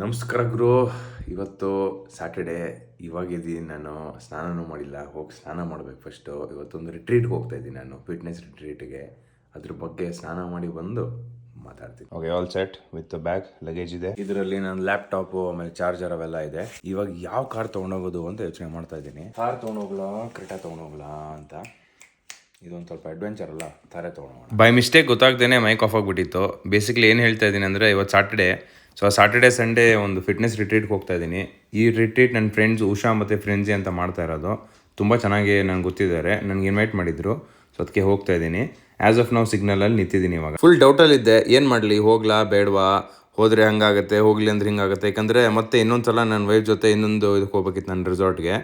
ನಮಸ್ಕಾರ ಗುರು. ಇವತ್ತು ಸ್ಯಾಟರ್ಡೇ. ಇವಾಗಿದ್ದೀನಿ ನಾನು, ಸ್ನಾನನೂ ಮಾಡಿಲ್ಲ. ಹೋಗಿ ಸ್ನಾನ ಮಾಡಬೇಕು ಫಸ್ಟು. ಇವತ್ತೊಂದು ರಿಟ್ರೀಟ್ಗೆ ಹೋಗ್ತಾ ಇದ್ದೀನಿ ನಾನು, ಫಿಟ್ನೆಸ್ ರಿಟ್ರೀಟ್ಗೆ. ಅದ್ರ ಬಗ್ಗೆ ಸ್ನಾನ ಮಾಡಿ ಬಂದು ಮಾತಾಡ್ತೀನಿ. Okay, all set with bag, luggage ಇದೆ ಇದರಲ್ಲಿ. ನನ್ನ ಲ್ಯಾಪ್ಟಾಪು ಆಮೇಲೆ ಚಾರ್ಜರ್ ಅವೆಲ್ಲ ಇದೆ. ಇವಾಗ ಯಾವ ಕಾರ್ ತೊಗೊಂಡೋಗೋದು ಅಂತ ಯೋಚನೆ ಮಾಡ್ತಾ ಇದ್ದೀನಿ. ಕಾರ್ ತೊಗೊಂಡೋಗ್ಲಾ ಕ್ರೆಟಾ ತೊಗೊಂಡೋಗ್ಲಾ ಅಂತ. ಇದೊಂದು ಸ್ವಲ್ಪ ಅಡ್ವೆಂಚರ್ ಅಲ್ಲ, ತಾರೆ ತೊಗೊಂಡೋಗೋಣ. ಬೈ ಮಿಸ್ಟೇಕ್ ಗೊತ್ತಾಗ್ದೇನೆ ಮೈಕ್ ಆಫ್ ಆಗಿಬಿಟ್ಟಿತ್ತು. ಬೇಸಿಕ್ಲಿ ಏನು ಹೇಳ್ತಾ ಇದ್ದೀನಿ ಅಂದರೆ, ಇವತ್ತು ಸ್ಯಾಟರ್ಡೇ. ಸೊ ಸ್ಯಾಟರ್ಡೇ ಸಂಡೇ ಒಂದು ಫಿಟ್ನೆಸ್ ರಿಟ್ರೀಟ್ಗೆ ಹೋಗ್ತಾ ಇದ್ದೀನಿ. ಈ ರಿಟ್ರೀಟ್ ನನ್ನ ಫ್ರೆಂಡ್ಸ್ ಉಷಾ ಮತ್ತು ಫ್ರೆಂಡ್ಸಿ ಅಂತ ಮಾಡ್ತಾ ಇರೋದು. ತುಂಬ ಚೆನ್ನಾಗಿ ನನಗೆ ಗೊತ್ತಿದ್ದಾರೆ, ನನಗೆ ಇನ್ವೈಟ್ ಮಾಡಿದ್ರು. ಸೊ ಅದಕ್ಕೆ ಹೋಗ್ತಾ ಇದ್ದೀನಿ. ಆ್ಯಸ್ ಆಫ್ ನಾವು ಸಿಗ್ನಲಲ್ಲಿ ನಿಂತಿದ್ದೀನಿ. ಇವಾಗ ಫುಲ್ ಡೌಟಲ್ಲಿದ್ದೆ, ಏನು ಮಾಡಲಿ, ಹೋಗ್ಲಾ ಬೇಡವಾ, ಹೋದರೆ ಹಂಗಾಗುತ್ತೆ, ಹೋಗಲಿ ಅಂದ್ರೆ ಹಿಂಗಾಗುತ್ತೆ. ಯಾಕಂದರೆ ಮತ್ತೆ ಇನ್ನೊಂದು ಸಲ ನನ್ನ ವೈಫ್ ಜೊತೆ ಇನ್ನೊಂದು ಇದಕ್ಕೆ ಹೋಗ್ಬೇಕಿತ್ತು, ನನ್ನ ರೆಸಾರ್ಟ್ಗೆ.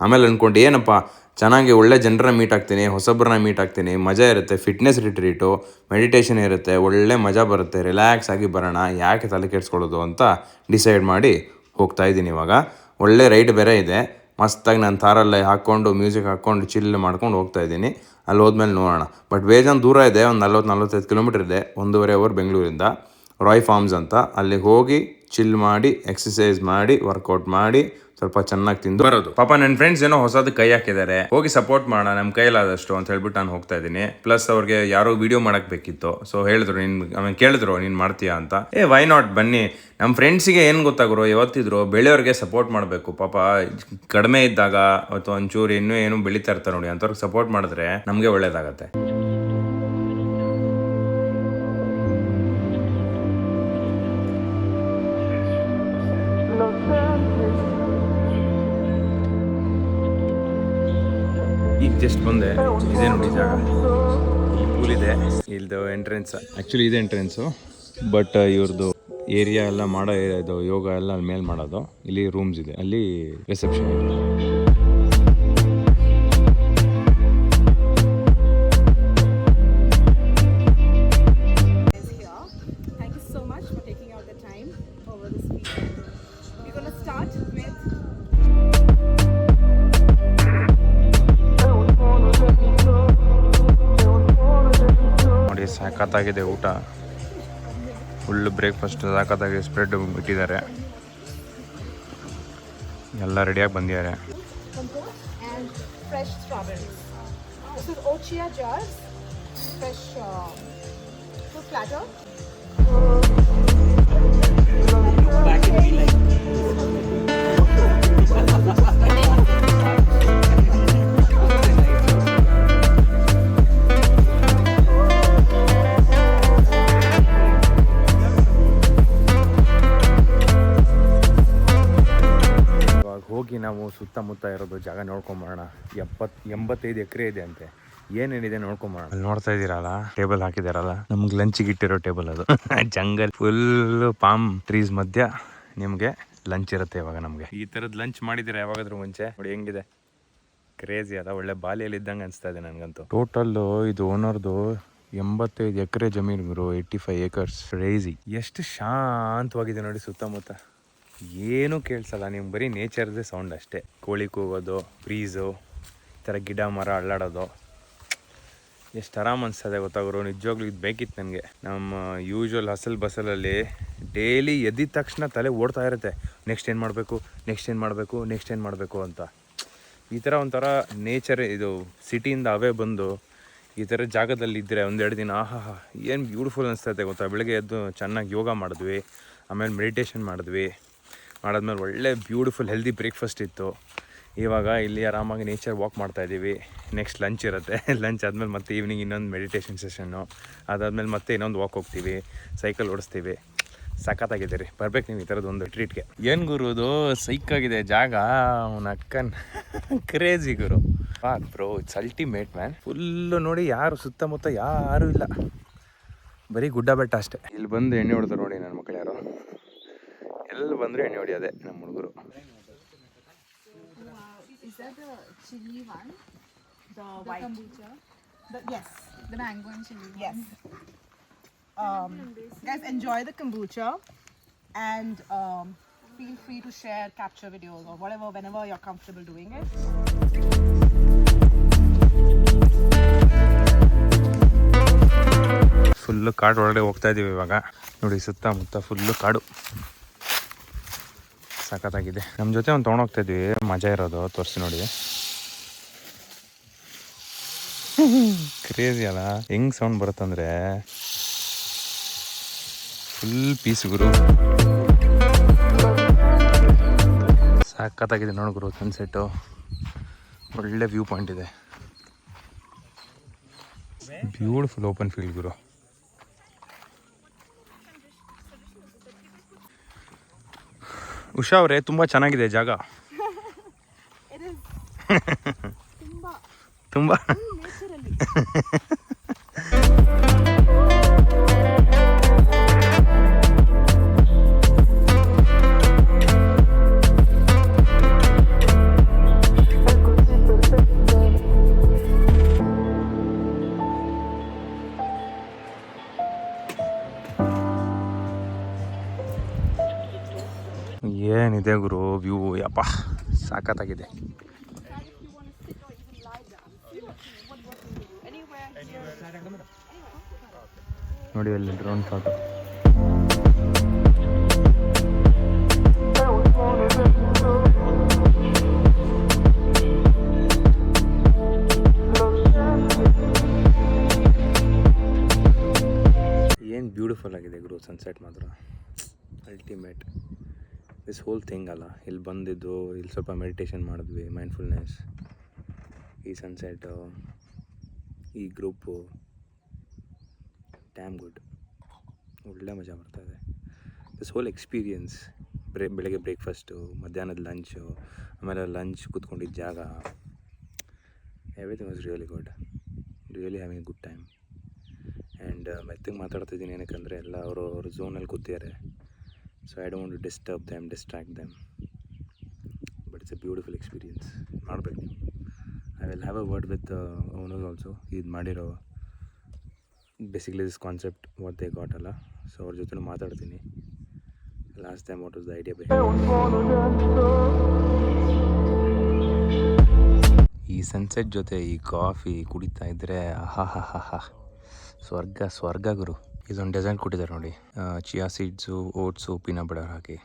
ಆಮೇಲೆ ಅಂದ್ಕೊಂಡು ಏನಪ್ಪ, ಚೆನ್ನಾಗಿ ಒಳ್ಳೆ ಜನರನ್ನ ಮೀಟ್ ಆಗ್ತೀನಿ, ಹೊಸಬ್ರನ್ನ ಮೀಟ್ ಆಗ್ತೀನಿ, ಮಜಾ ಇರುತ್ತೆ. ಫಿಟ್ನೆಸ್ ರಿಟ್ರೀಟು, ಮೆಡಿಟೇಷನ್ ಇರುತ್ತೆ, ಒಳ್ಳೆ ಮಜಾ ಬರುತ್ತೆ, ರಿಲ್ಯಾಕ್ಸ್ ಆಗಿ ಬರೋಣ, ಯಾಕೆ ತಲೆ ಕೆಡಿಸ್ಕೊಳ್ಳೋದು ಅಂತ ಡಿಸೈಡ್ ಮಾಡಿ ಹೋಗ್ತಾ ಇದ್ದೀನಿ. ಇವಾಗ ಒಳ್ಳೆ ರೈಡ್ ಬೇರೆ ಇದೆ, ಮಸ್ತಾಗಿ ನಾನು ಥಾರಲ್ಲೇ ಹಾಕ್ಕೊಂಡು ಮ್ಯೂಸಿಕ್ ಹಾಕ್ಕೊಂಡು ಚಿಲ್ ಮಾಡ್ಕೊಂಡು ಹೋಗ್ತಾ ಇದ್ದೀನಿ. ಅಲ್ಲಿ ಹೋದ್ಮೇಲೆ ನೋಡೋಣ. ಬಟ್ ಬೇಜಾನ್ ದೂರ ಇದೆ, ಒಂದು 40-45 ಕಿಲೋಮೀಟರ್ ಇದೆ, 1.5 ಅವರ್ ಬೆಂಗಳೂರಿಂದ. ರಾಯ್ ಫಾರ್ಮ್ಸ್ ಅಂತ, ಅಲ್ಲಿಗೆ ಹೋಗಿ ಚಿಲ್ ಮಾಡಿ, ಎಕ್ಸಸೈಸ್ ಮಾಡಿ, ವರ್ಕೌಟ್ ಮಾಡಿ, ಸ್ವಲ್ಪ ಚೆನ್ನಾಗಿ ತಿಂದು ಬರೋದು. ಪಾಪ ನನ್ನ ಫ್ರೆಂಡ್ಸ್ ಏನೋ ಹೊಸದು ಕೈ ಹಾಕಿದ್ದಾರೆ, ಹೋಗಿ ಸಪೋರ್ಟ್ ಮಾಡೋಣ ನಮ್ಮ ಕೈಲಾದಷ್ಟು ಅಂತ ಹೇಳ್ಬಿಟ್ಟು ನಾನು ಹೋಗ್ತಾ ಇದ್ದೀನಿ. ಪ್ಲಸ್ ಅವ್ರಿಗೆ ಯಾರೋ ವಿಡಿಯೋ ಮಾಡಕ್ ಬೇಕಿತ್ತು. ಸೊ ಹೇಳಿದ್ರು, ಆಮೇಲೆ ಕೇಳಿದ್ರು ನೀನು ಮಾಡ್ತೀಯಾ ಅಂತ. ವೈ ನಾಟ್, ಬನ್ನಿ. ನಮ್ಮ ಫ್ರೆಂಡ್ಸಿಗೆ ಏನು ಗೊತ್ತಾಗ್ರು, ಯಾವತ್ತಿದ್ರು ಬೆಳೆಯೋರಿಗೆ ಸಪೋರ್ಟ್ ಮಾಡಬೇಕು. ಪಾಪ ಕಡಿಮೆ ಇದ್ದಾಗ ಅಥವಾ ಒಂಚೂರು ಇನ್ನೂ ಏನು ಬೆಳೀತಾ ಇರ್ತಾರೆ ನೋಡಿ, ಅಂಥವ್ರಿಗೆ ಸಪೋರ್ಟ್ ಮಾಡಿದ್ರೆ ನಮಗೆ ಒಳ್ಳೇದಾಗತ್ತೆ. ಈಗ ಜಸ್ಟ್ ಬಂದೆ, ಇದೇ ನೋಡಿ ಜಾಗ. ಈ ಪೂಲ್ ಇದೆ, ಇಲ್ದು ಎಂಟ್ರೆನ್ಸ್. ಆ್ಯಕ್ಚುಲಿ ಇದೆ ಎಂಟ್ರೆನ್ಸು, ಬಟ್ ಇವ್ರದ್ದು ಏರಿಯಾ ಎಲ್ಲ ಮಾಡೋ ಇದು ಯೋಗ ಎಲ್ಲ ಅಲ್ಲಿ ಮೇಲೆ ಮಾಡೋದು. ಇಲ್ಲಿ ರೂಮ್ಸ್ ಇದೆ, ಅಲ್ಲಿ ರಿಸೆಪ್ಷನ್ ಇದೆ. ಸಾಕಾಗಿದೆ ಊಟ, ಫುಲ್ ಬ್ರೇಕ್ಫಾಸ್ಟ್ ಸಾಕಾಗಿ ಸ್ಪ್ರೆಡ್ ಬಿಟ್ಟಿದ್ದಾರೆ. ಎಲ್ಲ ರೆಡಿಯಾಗಿ ಬಂದಿದ್ದಾರೆ. ಹೋಗಿ ನಾವು ಸುತ್ತಮುತ್ತ ಇರೋದು ಜಾಗ ನೋಡ್ಕೊಂಬರೋಣ. 85 ಎಕರೆ ಇದೆ ಅಂತೆ. ಏನೇನಿದೆ ನೋಡ್ಕೊಂಬರೋಣ. ಅಲ್ಲಿ ನೋಡ್ತಾ ಇದ್ದೀರಲ್ಲ, ಟೇಬಲ್ ಹಾಕಿದಾರಲ್ಲ, ನಮ್ಗೆ ಲಂಚಿಗೆ ಇಟ್ಟಿರೋ ಟೇಬಲ್ ಅದು. ಜಂಗಲ್ ಫುಲ್ ಪಾಮ್ ಟ್ರೀಸ್ ಮಧ್ಯ ನಿಮಗೆ ಲಂಚ್ ಇರುತ್ತೆ. ಇವಾಗ ನಮಗೆ ಈ ಥರದ್ದು ಲಂಚ್ ಮಾಡಿದ್ದೀರಾ ಯಾವಾಗಾದ್ರೂ ಮುಂಚೆ? ನೋಡಿ ಹೆಂಗಿದೆ, ಕ್ರೇಜಿ ಅಲ್ಲ, ಒಳ್ಳೆ ಬಾಲಿಯಲ್ಲಿ ಇದ್ದಂಗೆ ಅನಿಸ್ತಾ ಇದೆ ನನಗಂತೂ. ಟೋಟಲ್ಲು ಇದು ಓನರ್ದು 85 ಎಕರೆ ಜಮೀನು ಗುರು, 85 ಏಕರ್ಸ್. ಕ್ರೇಜಿ. ಎಷ್ಟು ಶಾಂತವಾಗಿದೆ ನೋಡಿ ಸುತ್ತಮುತ್ತ, ಏನೂ ಕೇಳಿಸಲ್ಲ ನಿಮ್ಗೆ, ಬರೀ ನೇಚರ್ದೇ ಸೌಂಡ್ ಅಷ್ಟೇ. ಕೋಳಿ ಕೂಗೋದು, ಬ್ರೀಸು, ಈ ಥರ ಗಿಡ ಮರ ಅಳ್ಳಾಡೋದು, ಎಷ್ಟು ಆರಾಮ್ ಅನಿಸ್ತದೆ ಗೊತ್ತಾಗೋರು. ನಿಜವಾಗ್ಲೂ ಇದು ಬೇಕಿತ್ತು ನನಗೆ. ನಮ್ಮ ಯೂಶ್ವಲ್ ಹಸಲ್ ಬಸಲಲ್ಲಿ ಡೈಲಿ ಎದ್ದಿದ ತಕ್ಷಣ ತಲೆ ಓಡ್ತಾ ಇರುತ್ತೆ, ನೆಕ್ಸ್ಟ್ ಏನು ಮಾಡಬೇಕು, ನೆಕ್ಸ್ಟ್ ಏನು ಮಾಡಬೇಕು, ನೆಕ್ಸ್ಟ್ ಏನು ಮಾಡಬೇಕು ಅಂತ. ಈ ಥರ ಒಂಥರ ನೇಚರ್, ಇದು ಸಿಟಿಯಿಂದ ಅವೇ ಬಂದು ಈ ಥರ ಜಾಗದಲ್ಲಿ ಇದ್ದರೆ 1-2 ದಿನ ಆಹಾ ಏನು ಬ್ಯೂಟಿಫುಲ್ ಅನಿಸ್ತೈತೆ ಗೊತ್ತಾ. ಬೆಳಗ್ಗೆ ಎದ್ದು ಚೆನ್ನಾಗಿ ಯೋಗ ಮಾಡಿದ್ವಿ, ಆಮೇಲೆ ಮೆಡಿಟೇಷನ್ ಮಾಡಾದ್ಮೇಲೆ ಒಳ್ಳೆ ಬ್ಯೂಟಿಫುಲ್ ಹೆಲ್ದಿ ಬ್ರೇಕ್ಫಾಸ್ಟ್ ಇತ್ತು. ಇವಾಗ ಇಲ್ಲಿ ಆರಾಮಾಗಿ ನೇಚರ್ ವಾಕ್ ಮಾಡ್ತಾಯಿದ್ದೀವಿ. ನೆಕ್ಸ್ಟ್ ಲಂಚ್ ಇರುತ್ತೆ, ಲಂಚ್ ಆದಮೇಲೆ ಮತ್ತೆ ಈವ್ನಿಂಗ್ ಇನ್ನೊಂದು ಮೆಡಿಟೇಷನ್ ಸೆಷನ್ನು, ಅದಾದಮೇಲೆ ಮತ್ತೆ ಇನ್ನೊಂದು ವಾಕ್ ಹೋಗ್ತೀವಿ, ಸೈಕಲ್ ಓಡಿಸ್ತೀವಿ. ಸಖತ್ತಾಗಿದೆ ರೀ, ಬರ್ಬೇಕು ನೀವು ಈ ಥರದ್ದೊಂದು ಟ್ರೀಟ್ಗೆ. ಏನು ಗುರುದು ಸೈಕಾಗಿದೆ ಜಾಗ, ಅವನ ಅಕ್ಕನ್ crazy Guru. Bro, it's ultimate man. Full ನೋಡಿ, ಯಾರು ಸುತ್ತಮುತ್ತ ಯಾರೂ ಇಲ್ಲ, ಬರೀ ಗುಡ್ಡ ಬೆಟ್ಟ ಅಷ್ಟೇ. ಇಲ್ಲಿ ಬಂದು ಎಣ್ಣೆ ಹೊಡೆದ್ರು ನೋಡಿ ನನ್ನ ಮಕ್ಕಳು ಯಾರು, ಎಲ್ಲಿ ಬಂದರೆ ಎಣ್ಣೆ ಹೊಡಿಯೋದೆ ನಮ್ಮ ಹುಡುಗರು. Is that the chili one? The white kombucha? Yes. The mango and chili. Yes. Guys, enjoy the kombucha and feel free to share, capture videos or whatever, whenever you're comfortable doing it. Full ಕಾಡು ಒಳಗಡೆ ಹೋಗ್ತಾ ಇದ್ದೀವಿ ಇವಾಗ. ನೋಡಿ ಸುತ್ತಮುತ್ತ full ಕಾಡು. ಸಖತ್ತಾಗಿದೆ. ನಮ್ಮ ಜೊತೆ ಒಂದು ತೊಗೊಂಡೋಗ್ತಾ ಇದ್ವಿ, ಮಜಾ ಇರೋದು ತೋರಿಸಿ ನೋಡಿ. ಕ್ರೇಜಿ ಅಲ್ಲ, ಹೆಂಗ್ ಸೌಂಡ್ ಬರುತ್ತಂದ್ರೆ ಫುಲ್ ಪೀಸ್ ಗುರು. ಸಖತ್ತಾಗಿದೆ ನೋಡಿ ಗುರು, ಸನ್ಸೆಟ್ಟು ಒಳ್ಳೆ ವ್ಯೂ ಪಾಯಿಂಟ್ ಇದೆ. ಬ್ಯೂಟಿಫುಲ್ ಓಪನ್ ಫೀಲ್ಡ್ ಗುರು. ಉಷಾ ಅವರೇ, ತುಂಬ ಚೆನ್ನಾಗಿದೆ ಜಾಗ. ತುಂಬ ಏನಿದೆ ಗುರು ವ್ಯೂ, ಯಪ್ಪ ಸಾಕತ್ತಾಗಿದೆ. ನೋಡಿ ಅಲ್ಲಿ ಡ್ರೋನ್ ಶಾಟ್. ಏನು ಬ್ಯೂಟಿಫುಲ್ ಆಗಿದೆ ಗುರು ಸನ್ಸೆಟ್ ಮಾತ್ರ, ಅಲ್ಟಿಮೇಟ್. ದಿಸ್ ಹೋಲ್ ಥಿಂಗ್ ಅಲ್ಲ, ಇಲ್ಲಿ ಬಂದಿದ್ದು, ಇಲ್ಲಿ ಸ್ವಲ್ಪ ಮೆಡಿಟೇಷನ್ ಮಾಡಿದ್ವಿ, ಮೈಂಡ್ಫುಲ್ನೆಸ್, ಈ ಸನ್ಸೆಟ್ಟು, ಈ ಗ್ರೂಪು, ಡ್ಯಾಮ್ ಗುಡ್, ಒಳ್ಳೆ ಮಜಾ ಬರ್ತಾಯಿದೆ. ದಿಸ್ ಹೋಲ್ ಎಕ್ಸ್ಪೀರಿಯನ್ಸ್, ಬೆಳಗ್ಗೆ ಬ್ರೇಕ್ಫಾಸ್ಟು, ಮಧ್ಯಾಹ್ನದ ಲಂಚು, ಆಮೇಲೆ ಲಂಚ್ ಕೂತ್ಕೊಂಡಿದ್ದ ಜಾಗ, everything was really good, really having A good time. And ಮೆತ್ತಗೆ ಮಾತಾಡ್ತಿದ್ದೀನಿ ಏನಕ್ಕಂದರೆ ಎಲ್ಲ ಅವ್ರ ಝೋನಲ್ಲಿ ಕೂತಿದ್ದಾರೆ. So I don't want to disturb them, distract them. But it's a beautiful experience. ಮಾಡಬೇಕು. I will have a word with the owners also. ಇದು ಮಾಡಿರೋ basically this concept what they got ಅಲ್ಲ, so ಅವ್ರ ಜೊತೆ ಮಾತಾಡ್ತೀನಿ. Last time what was the idea behind ಈ sunset ಜೊತೆ ಈ ಕಾಫಿ ಕುಡಿತಾ ಇದ್ರೆ ಆಹಾ ಸ್ವರ್ಗ ಗುರು. ಇದೊಂದು ಡೆಸರ್ಟ್ ಕೊಟ್ಟಿದ್ದಾರೆ ನೋಡಿ, chia seeds, oats, peanut butter ಹಾಕಿ,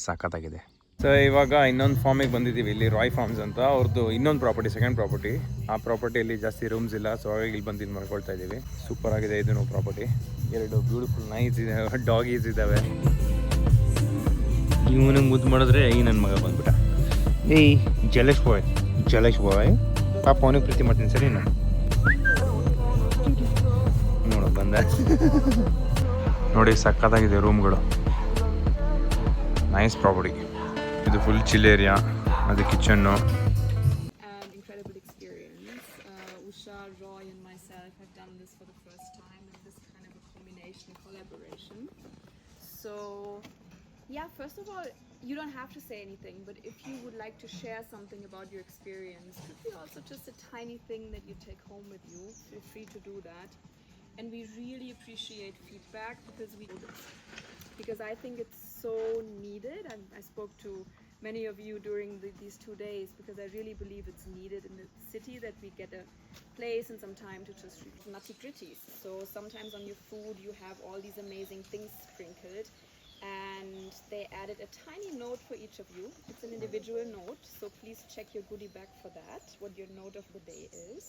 ಸಾಕತ್ತಾಗಿದೆ. ಸೊ ಇವಾಗ ಇನ್ನೊಂದು ಫಾರ್ಮಿಗೆ ಬಂದಿದ್ದೀವಿ, ಇಲ್ಲಿ ರಾಯ್ ಫಾರ್ಮ್ಸ್ ಅಂತ, ಅವ್ರದ್ದು ಇನ್ನೊಂದು ಪ್ರಾಪರ್ಟಿ, ಸೆಕೆಂಡ್ ಪ್ರಾಪರ್ಟಿ. ಆ ಪ್ರಾಪರ್ಟಿಯಲ್ಲಿ ಜಾಸ್ತಿ ರೂಮ್ಸ್ ಇಲ್ಲ, ಸೊ ಹಾಗಾಗಿ ಇಲ್ಲಿ ಬಂದು ಇದು ಮಾಡ್ಕೊಳ್ತಾ ಇದ್ದೀವಿ. ಸೂಪರ್ ಆಗಿದೆ ಇದನ್ನು ಪ್ರಾಪರ್ಟಿ. 2 ಬ್ಯೂಟಿಫುಲ್ ನೈಸ್ ಇದೆ, ಡಾಗೀಸ್ ಇದ್ದಾವೆ. ಇವನಿಗೆ ಮುದ್ದು ಮಾಡಿದ್ರೆ ಈ ನನ್ನ ಮಗ ಬಂದ್ಬಿಟ್ಟ. ಏಯ್ ಜಲೇಶ್ ಬಾಯ್ ಪಾಪ ಅವನಿಗೆ ಪ್ರೀತಿ ಮಾಡ್ತೀನಿ, ಸರಿ ನಾನು ನೋಡು ಬಂದ. ನೋಡಿ ಸಕ್ಕತ್ತಾಗಿದೆ ರೂಮ್ಗಳು, ನೈಸ್ ಪ್ರಾಪರ್ಟಿ. ಇದು ಫುಲ್ ಚಿಲ್ ಏರಿಯಾ, ಅದು kitchen. An incredible experience. Usha, Roy and myself have done this for the first time in this kind of a combination collaboration. So yeah, first of all, you don't have to say anything, but if you would like to share something about your experience, could be also just a tiny thing that you take home with you, feel free to do that. And we really appreciate feedback because I think it's so needed, and I spoke to many of you during these 2 days because I really believe it's needed in the city that we get a place and some time to just nutty gritties. So sometimes on your food you have all these amazing things sprinkled, and they added a tiny note for each of you. It's an individual note, so please check your goodie bag for that, what your note of the day is.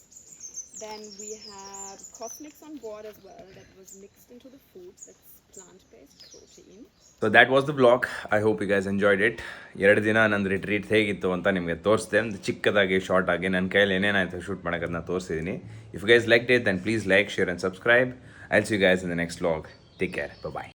Then we have cosmetics on board as well that was mixed into the food. That's plant-based protein. So that was the blog. I hope you guys enjoyed it. 2 ದಿನ ನಂದು retreat ಹೇಗಿತ್ತು ಅಂತ ನಿಮಗೆ ತೋರಿಸಿದೆ, ಒಂದು ಚಿಕ್ಕದಾಗಿ short ಆಗಿ ನನ್ನ ಕೈಯಲ್ಲಿ ಏನೇನಾಯಿತು ಶೂಟ್ ಮಾಡೋದನ್ನ ತೋರಿಸಿದ್ದೀನಿ. If guys like it then please like, share and subscribe. I will see you guys in the next vlog. Take care, bye.